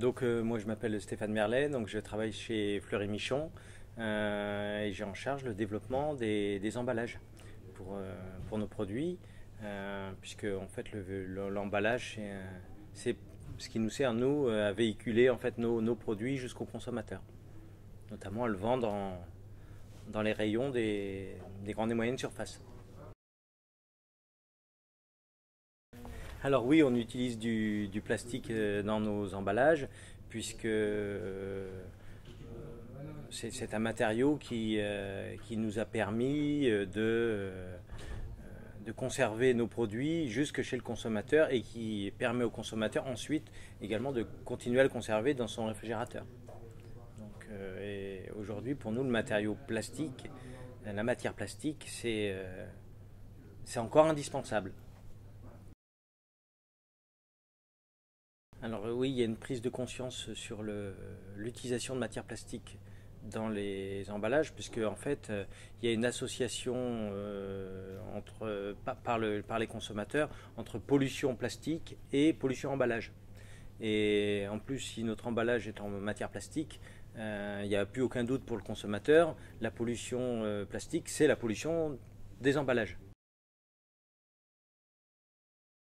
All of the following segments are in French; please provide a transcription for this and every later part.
Moi je m'appelle Stéphane Merlet, donc je travaille chez Fleury Michon et j'ai en charge le développement des emballages pour nos produits, puisque en fait l'emballage c'est ce qui nous sert nous à véhiculer en fait nos produits jusqu'au consommateur, notamment à le vendre dans les rayons des grandes et moyennes surfaces. Alors oui, on utilise du plastique dans nos emballages, puisque c'est un matériau qui nous a permis de conserver nos produits jusque chez le consommateur et qui permet au consommateur ensuite également de continuer à le conserver dans son réfrigérateur. Et aujourd'hui, pour nous, le matériau plastique, la matière plastique, c'est encore indispensable. Alors oui, il y a une prise de conscience sur l'utilisation de matières plastiques dans les emballages, puisque en fait, il y a une association par les consommateurs entre pollution plastique et pollution emballage. Et en plus, si notre emballage est en matière plastique, il n'y a plus aucun doute pour le consommateur, la pollution plastique, c'est la pollution des emballages.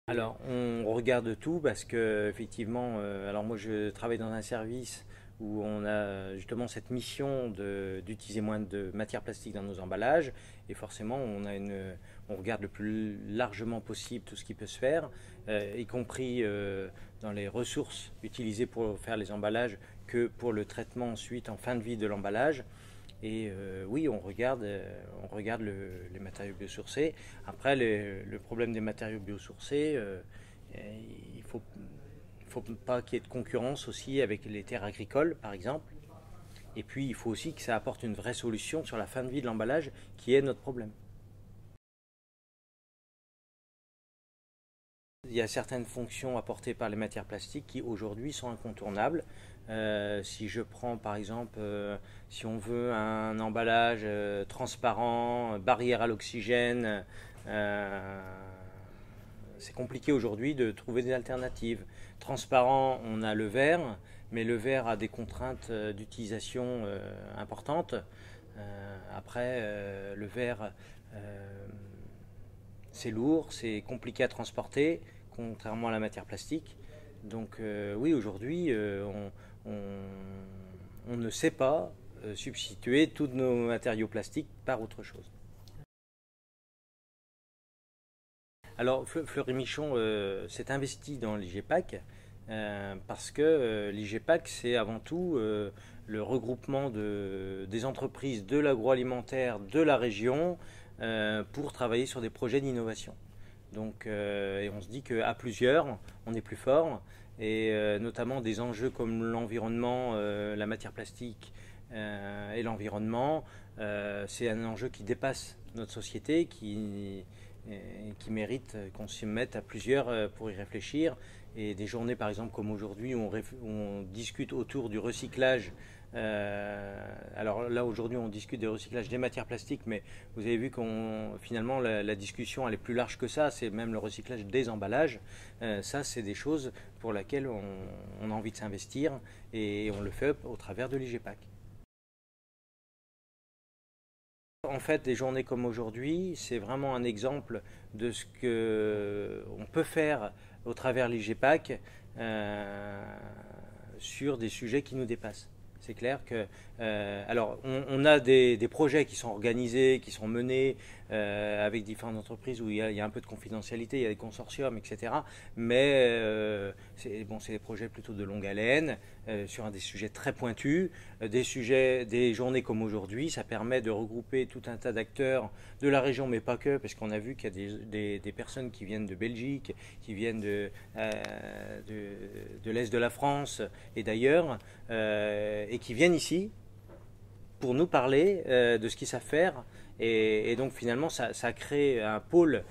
Alors, on regarde tout parce que effectivement, alors moi je travaille dans un service où on a justement cette mission d'utiliser moins de matière plastique dans nos emballages et forcément on regarde le plus largement possible tout ce qui peut se faire, y compris dans les ressources utilisées pour faire les emballages que pour le traitement ensuite en fin de vie de l'emballage. Et oui, on regarde les matériaux biosourcés. Après, le problème des matériaux biosourcés, il faut pas qu'il y ait de concurrence aussi avec les terres agricoles, par exemple. Et puis, il faut aussi que ça apporte une vraie solution sur la fin de vie de l'emballage, qui est notre problème. Il y a certaines fonctions apportées par les matières plastiques qui aujourd'hui sont incontournables. Si je prends par exemple, si on veut un emballage transparent, barrière à l'oxygène, c'est compliqué aujourd'hui de trouver des alternatives. Transparent, on a le verre, mais le verre a des contraintes d'utilisation importantes. Le verre, c'est lourd, c'est compliqué à transporter, contrairement à la matière plastique. Donc oui, aujourd'hui, on ne sait pas substituer tous nos matériaux plastiques par autre chose. Alors Fleury Michon s'est investi dans l'IGEPAC parce que l'IGEPAC c'est avant tout le regroupement des entreprises de l'agroalimentaire de la région pour travailler sur des projets d'innovation. Et on se dit qu'à plusieurs, on est plus fort et notamment des enjeux comme l'environnement, la matière plastique et l'environnement, c'est un enjeu qui dépasse notre société, qui mérite qu'on s'y mette à plusieurs pour y réfléchir. Et des journées par exemple comme aujourd'hui où on discute autour du recyclage. Alors là aujourd'hui on discute du recyclage des matières plastiques, mais vous avez vu qu'on finalement la discussion elle est plus large que ça, c'est même le recyclage des emballages. Ça c'est des choses pour lesquelles on a envie de s'investir et on le fait au travers de l'IGEPAC. En fait, des journées comme aujourd'hui, c'est vraiment un exemple de ce qu'on peut faire au travers de l'IGEPAC sur des sujets qui nous dépassent. C'est clair que, alors, on a des projets qui sont organisés, qui sont menés avec différentes entreprises où il y a un peu de confidentialité, il y a des consortiums, etc. Mais c'est des projets plutôt de longue haleine, sur des sujets très pointus, des journées comme aujourd'hui, ça permet de regrouper tout un tas d'acteurs de la région, mais pas que, parce qu'on a vu qu'il y a des personnes qui viennent de Belgique, qui viennent de l'Est de la France et d'ailleurs, et qui viennent ici pour nous parler de ce qu'ils savent faire. Et donc finalement, ça crée un pôle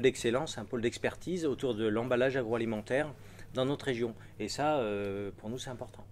d'excellence, un pôle d'expertise autour de l'emballage agroalimentaire dans notre région. Et ça, pour nous, c'est important.